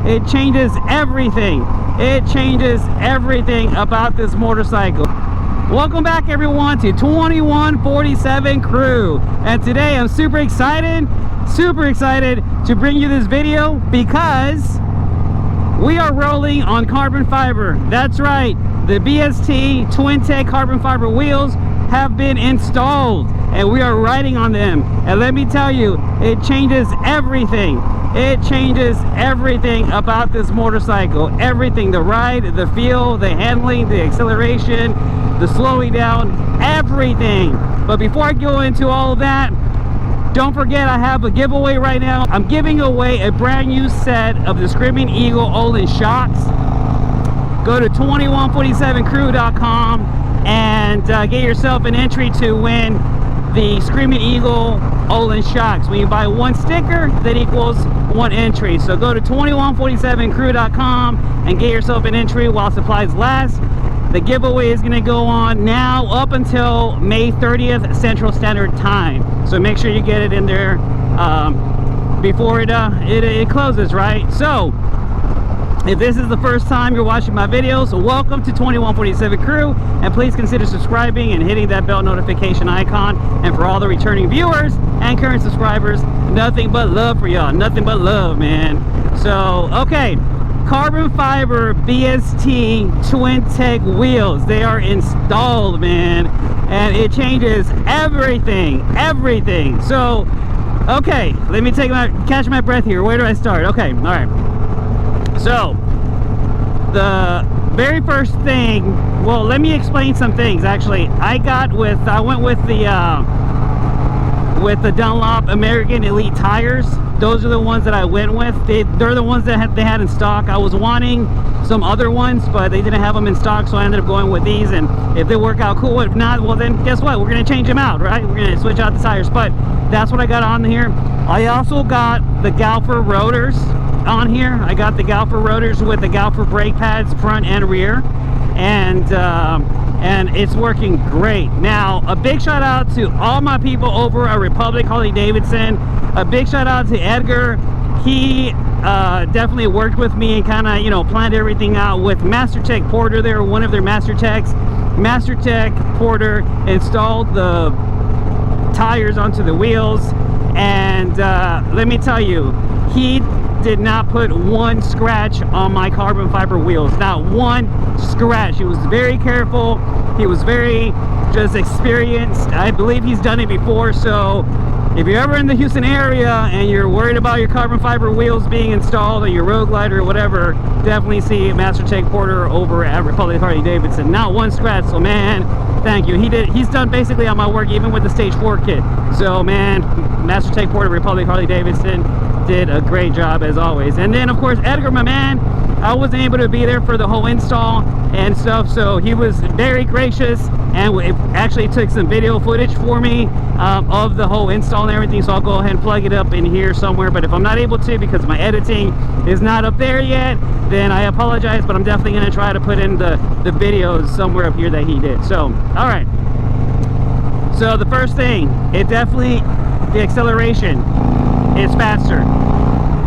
it changes everything. It changes everything about this motorcycle. Welcome back everyone to 2147 Crew, and today I'm super excited to bring you this video because we are rolling on carbon fiber. That's right, the BST Twin Tek carbon fiber wheels have been installed and we are riding on them, and let me tell you, it changes everything. It changes everything about this motorcycle. Everything, the ride, the feel, the handling, the acceleration, the slowing down, everything. But before I go into all of that, don't forget I have a giveaway right now. I'm giving away a brand new set of the Screamin Eagle Öhlins Shocks. Go to 2147crew.com and get yourself an entry to win the Screamin Eagle Öhlins Shocks. When you buy one sticker, that equals one entry. So go to 2147crew.com and get yourself an entry while supplies last. The giveaway is going to go on now up until May 30th Central Standard Time. So make sure you get it in there before it closes, right? So if this is the first time you're watching my videos, welcome to 2147 Crew, and please consider subscribing and hitting that bell notification icon. And for all the returning viewers and current subscribers, nothing but love for y'all. Nothing but love, man. So, okay, carbon fiber BST Twin Tek wheels, they are installed, man, and it changes everything. So, okay, let me catch my breath here. Where do I start? Okay, all right. So the very first thing, well, let me explain some things. Actually, I went with the Dunlop American Elite tires. Those are the ones that I went with. They're the ones that they had in stock. I was wanting some other ones, but they didn't have them in stock, so I ended up going with these. And if they work out, cool. If not, well, then guess what? We're gonna change them out, right? We're gonna switch out the tires. But that's what I got on here. I also got the Galfer rotors on here. I got the Galfer rotors with the Galfer brake pads front and rear, and it's working great. Now, a big shout out to all my people over at Republic Harley Davidson. A big shout out to Edgar. He definitely worked with me and kind of, you know, planned everything out with Master Tek Porter. They were one of their Master Techs. Master Tek Porter installed the tires onto the wheels, and let me tell you, he did not put one scratch on my carbon fiber wheels. Not one scratch. He was very careful. He was very just experienced. I believe he's done it before. So if you're ever in the Houston area and you're worried about your carbon fiber wheels being installed or your Road Glider or whatever, definitely see Master Tek Porter over at Republic Harley Davidson. Not one scratch. So man, thank you. He's done basically all my work, even with the Stage 4 kit. So man, Master Tek Porter, Republic Harley Davidson, did a great job as always. And then of course Edgar, my man, I wasn't able to be there for the whole install and stuff, so he was very gracious and actually took some video footage for me of the whole install and everything. So I'll go ahead and plug it up in here somewhere, but if I'm not able to because my editing is not up there yet, then I apologize, but I'm definitely going to try to put in the videos somewhere up here that he did. So all right, so the first thing, it definitely, the acceleration is faster.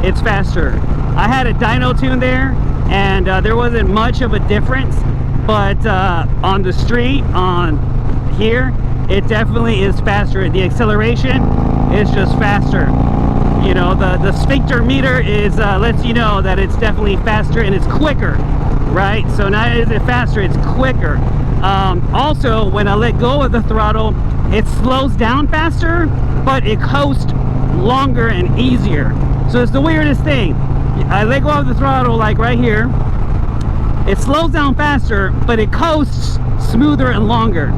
It's faster. I had a dyno tune there, and there wasn't much of a difference, but on the street, on here, it definitely is faster. The acceleration is just faster. You know, the sphincter meter is lets you know that it's definitely faster and it's quicker, right? So not only is it faster, it's quicker. Also, when I let go of the throttle, it slows down faster, but it coasts longer and easier. So it's the weirdest thing. I let go of the throttle, like right here, it slows down faster, but it coasts smoother and longer.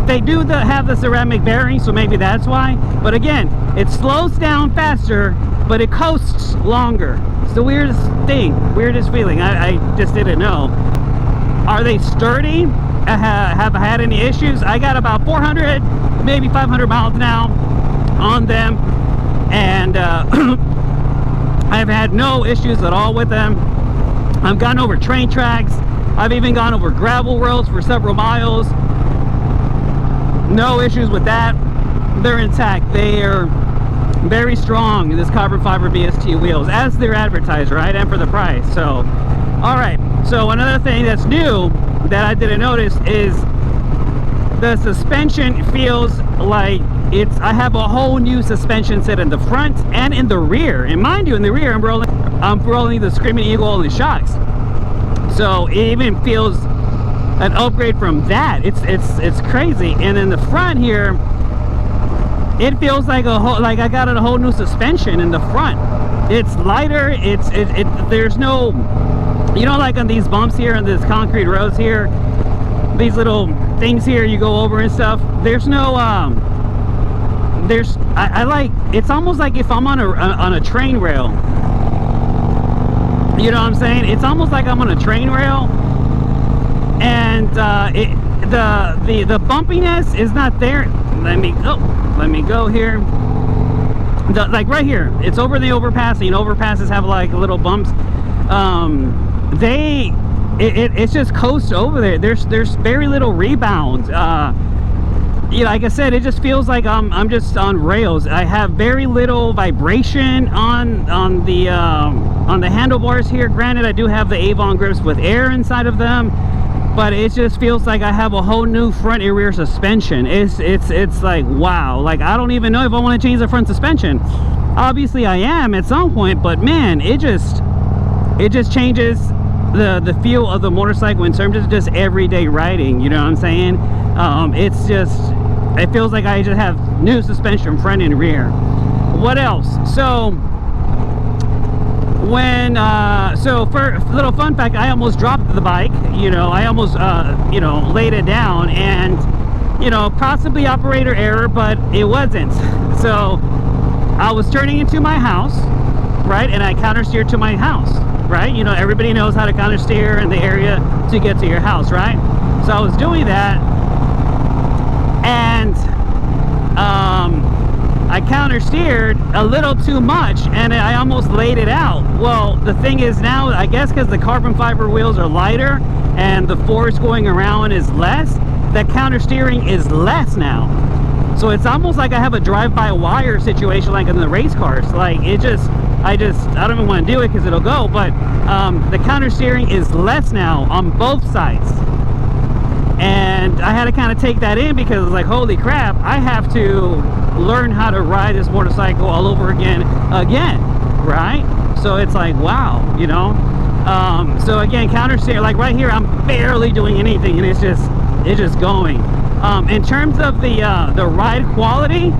They do have the ceramic bearing, so maybe that's why, but again, it slows down faster, but it coasts longer. It's the weirdest thing, weirdest feeling. I just didn't know. Are they sturdy? Have I had any issues? I got about 400, maybe 500 miles now on them, and I've had no issues at all with them. I've gone over train tracks. I've even gone over gravel roads for several miles. No issues with that. They're intact. They're very strong, this carbon fiber BST wheels, as they're advertised, right? And for the price. So all right, so another thing that's new that I didn't notice is the suspension feels like I have a whole new suspension set in the front and in the rear. And mind you, in the rear I'm rolling the Screamin Eagle Öhlins Shocks, so it even feels an upgrade from that. It's crazy. And in the front here, it feels like I got a whole new suspension in the front. It's lighter. There's no, you know, like on these bumps here on this concrete roads here, these little things here you go over and stuff, there's no I like, it's almost like if I'm on a train rail, you know what I'm saying? It's almost like I'm on a train rail, and the bumpiness is not there. Let me go here. Like right here, it's over the overpass. You know, overpasses have like little bumps. It's just coast over there. There's very little rebound. Yeah, like I said, it just feels like I'm just on rails. I have very little vibration on the handlebars here. Granted, I do have the Avon grips with air inside of them, but it just feels like I have a whole new front and rear suspension. It's like, wow. Like, I don't even know if I want to change the front suspension. Obviously I am at some point, but man, it just changes the feel of the motorcycle in terms of just everyday riding. You know what I'm saying? It feels like I just have new suspension front and rear. What else? So for a little fun fact, I almost dropped the bike. You know, I almost laid it down, and you know, possibly operator error, but it wasn't. So I was turning into my house, right, and I counter steered to my house, right? You know, everybody knows how to counter steer in the area to get to your house, right? So I was doing that, and I counter steered a little too much, and I almost laid it out. Well, the thing is now, I guess because the carbon fiber wheels are lighter and the force going around is less, the counter steering is less now. So it's almost like I have a drive-by-wire situation like in the race cars. Like, I don't even want to do it because it'll go, but the counter steering is less now on both sides. And I had to kind of take that in, because it's like, holy crap, I have to learn how to ride this motorcycle all over again, right? So it's like, wow, you know. So again, counter steer, like right here, I'm barely doing anything, and it's just going. In terms of the ride quality,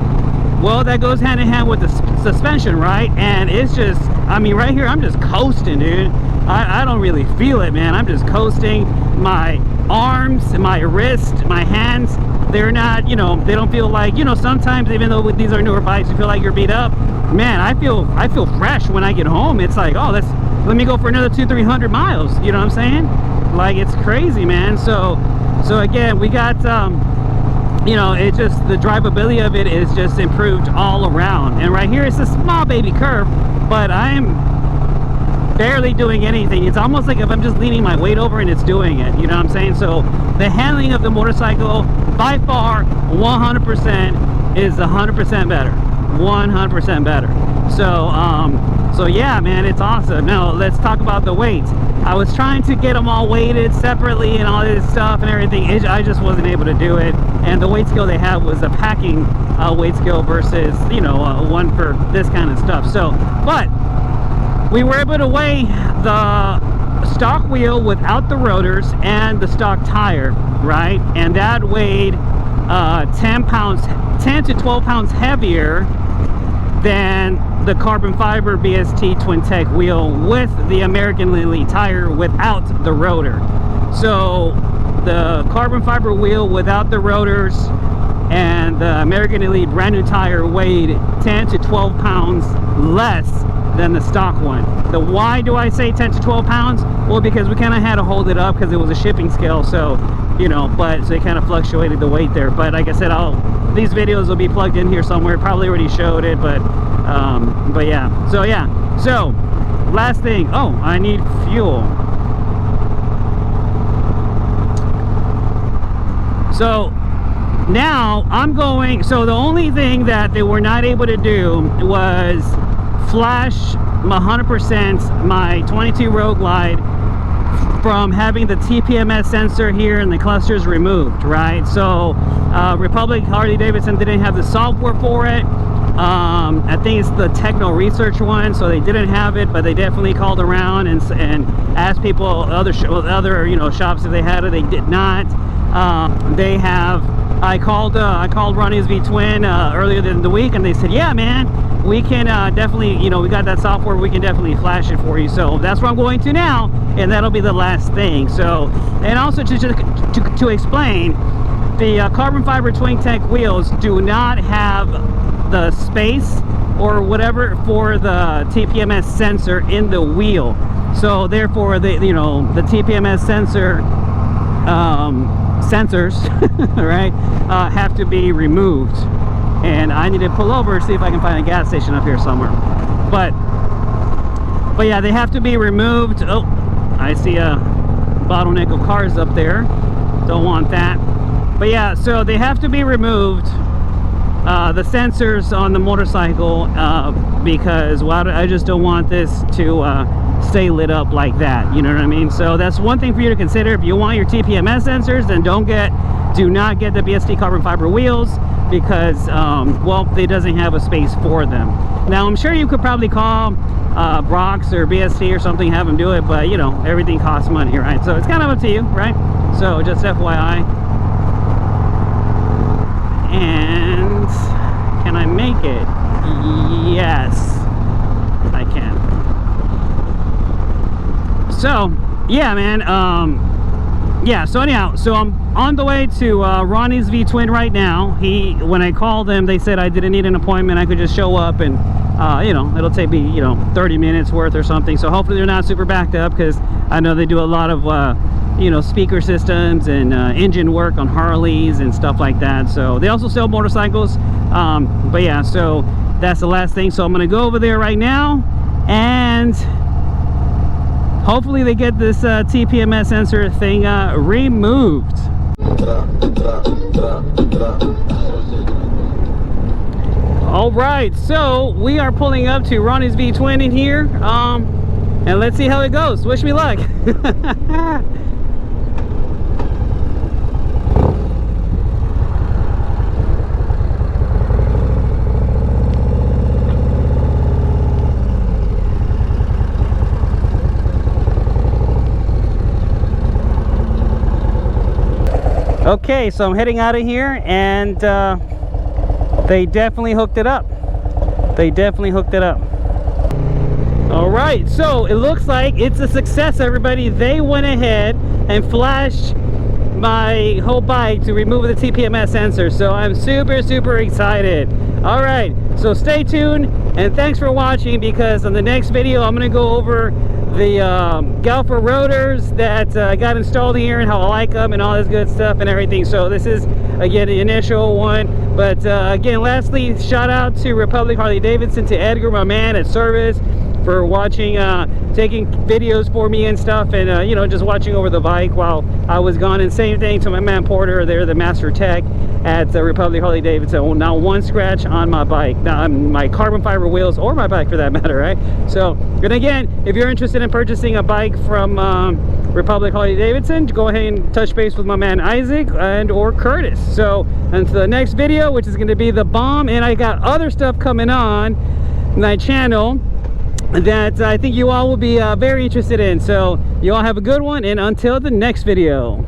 well, that goes hand in hand with the suspension, right? And it's just, I mean, right here, I'm just coasting, dude. I don't really feel it, man. I'm just coasting. My arms, my wrist, my hands, they're not, you know, they don't feel like, you know, sometimes even though these are newer bikes, you feel like you're beat up. Man, I feel fresh when I get home. It's like, oh, let me go for another 200-300 miles. You know what I'm saying? Like, it's crazy, man. So again, we got you know, it's just the drivability of it is just improved all around. And right here, it's a small baby curve, but I'm barely doing anything. It's almost like if I'm just leaning my weight over and it's doing it. You know what I'm saying? So the handling of the motorcycle, by far, 100% is 100% better. 100% better. So yeah, man, it's awesome. Now let's talk about the weight. I was trying to get them all weighted separately and all this stuff and everything. I just wasn't able to do it. And the weight scale they have was a packing weight scale versus, you know, one for this kind of stuff. So, but we were able to weigh the stock wheel without the rotors and the stock tire, right? And that weighed 10 to 12 pounds heavier than the carbon fiber BST Twin Tek wheel with the American Elite tire without the rotor. So the carbon fiber wheel without the rotors and the American Elite brand new tire weighed 10 to 12 pounds less than the stock one. Why do I say 10 to 12 pounds? Well, because we kind of had to hold it up because it was a shipping scale, so you know, but so it kind of fluctuated the weight there. But like I said, these videos will be plugged in here somewhere. Probably already showed it, but yeah. So last thing, oh, I need fuel. So now I'm going, so the only thing that they were not able to do was flash 100% my 22 Road Glide from having the TPMS sensor here and the clusters removed, right? So Republic Harley Davidson didn't have the software for it. I think it's the techno research one, so they didn't have it, but they definitely called around and asked people, other you know, shops if they had it. They did not. They have. I called Ronnie's V-Twin earlier in the week, and they said, yeah, man, we can definitely, you know, we got that software, we can definitely flash it for you. So that's where I'm going to now, and that'll be the last thing. So, and also to explain, the carbon fiber twin Tek wheels do not have the space or whatever for the TPMS sensor in the wheel. So therefore, the, you know, the TPMS sensors right, have to be removed. And I need to pull over, see if I can find a gas station up here somewhere. But yeah, they have to be removed. Oh, I see a bottleneck of cars up there. Don't want that. But yeah, so they have to be removed, the sensors on the motorcycle, because, well, I just don't want this to stay lit up like that, you know what I mean? So that's one thing for you to consider. If you want your TPMS sensors, then do not get the BST carbon fiber wheels, because well, they doesn't have a space for them. Now I'm sure you could probably call Brox or BST or something, have them do it, but you know, everything costs money, right? So it's kind of up to you, right? So just FYI. And can I make it? Yes, I can. So yeah, man, yeah, so anyhow, so I'm on the way to Ronnie's V-Twin right now. When I called them, they said I didn't need an appointment, I could just show up, and you know, it'll take me, you know, 30 minutes worth or something. So hopefully they're not super backed up, because I know they do a lot of you know, speaker systems and engine work on Harleys and stuff like that. So they also sell motorcycles, but yeah, so that's the last thing. So I'm gonna go over there right now, and hopefully they get this TPMS sensor thing removed. All right, so we are pulling up to Ronnie's V-Twin in here, and let's see how it goes. Wish me luck. Okay, so I'm heading out of here, and they definitely hooked it up. They definitely hooked it up. All right, so it looks like it's a success, everybody. They went ahead and flashed my whole bike to remove the TPMS sensor, so I'm super excited. All right, so stay tuned, and thanks for watching, because on the next video I'm going to go over the Galfer rotors that got installed here and how I like them and all this good stuff and everything. So this is, again, the initial one. But again, lastly, shout out to Republic Harley Davidson, to Edgar, my man at service, for watching, taking videos for me and stuff, and you know, just watching over the bike while I was gone. And same thing to my man Porter, they're the master tech at the Republic Harley Davidson. Not one scratch on my bike, not on my carbon fiber wheels, or my bike for that matter, right? So, and again, if you're interested in purchasing a bike from Republic Harley Davidson, go ahead and touch base with my man Isaac and or Curtis. So until the next video, which is going to be the bomb, and I got other stuff coming on my channel that I think you all will be very interested in. So you all have a good one, and until the next video.